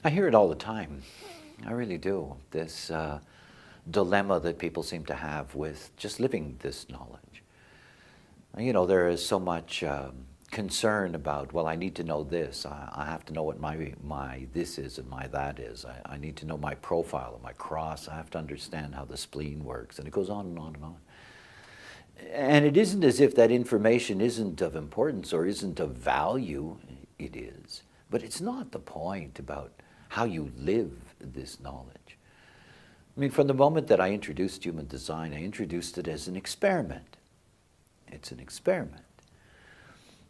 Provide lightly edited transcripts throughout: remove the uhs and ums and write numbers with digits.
I hear it all the time. I really do. This dilemma that people seem to have with just living this knowledge. You know, there is so much concern about, well, I need to know this. I have to know what my this is and my that is. I need to know my profile and my cross. I have to understand how the spleen works. And it goes on and on and on. And it isn't as if that information isn't of importance or isn't of value. It is. But it's not the point about how you live this knowledge. I mean, from the moment that I introduced human design, I introduced it as an experiment. It's an experiment.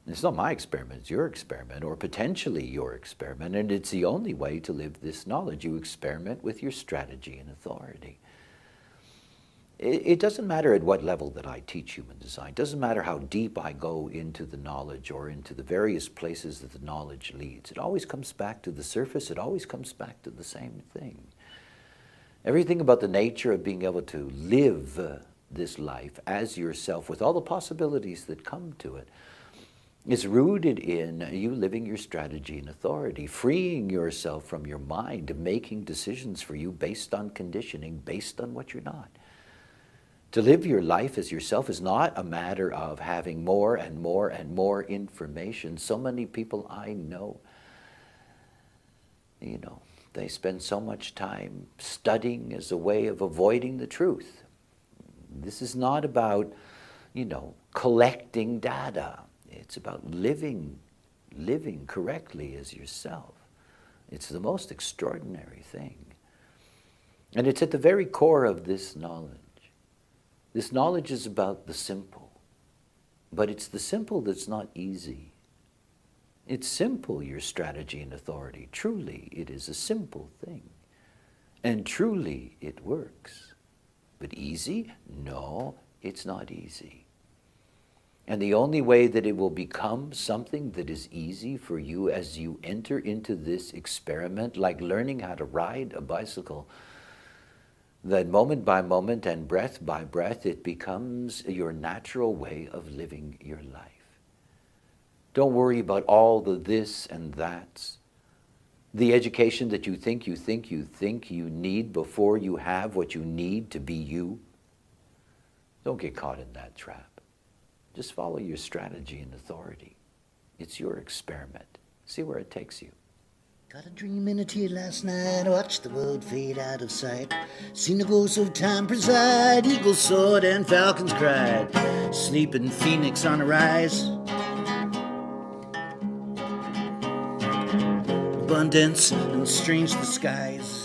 It's not my experiment, it's your experiment, or potentially your experiment, and it's the only way to live this knowledge. You experiment with your strategy and authority. It doesn't matter at what level that I teach human design. It doesn't matter how deep I go into the knowledge or into the various places that the knowledge leads. It always comes back to the surface. It always comes back to the same thing. Everything about the nature of being able to live this life as yourself with all the possibilities that come to it is rooted in you living your strategy and authority, freeing yourself from your mind, making decisions for you based on conditioning, based on what you're not. To live your life as yourself is not a matter of having more and more and more information. So many people I know, they spend so much time studying as a way of avoiding the truth. This is not about, collecting data. It's about living correctly as yourself. It's the most extraordinary thing. And it's at the very core of this knowledge. This knowledge is about the simple, but it's the simple that's not easy. It's simple, your strategy and authority. Truly, it is a simple thing. And truly, it works. But easy? No, it's not easy. And the only way that it will become something that is easy for you as you enter into this experiment, like learning how to ride a bicycle, that moment by moment and breath by breath, it becomes your natural way of living your life. Don't worry about all the this and that's. The education that you think you need before you have what you need to be you. Don't get caught in that trap. Just follow your strategy and authority. It's your experiment. See where it takes you. Got a dream in a tear last night, watched the world fade out of sight. Seen the ghosts of time preside, eagles soared and falcons cried. Sleeping phoenix on a rise. Abundance and strange the skies.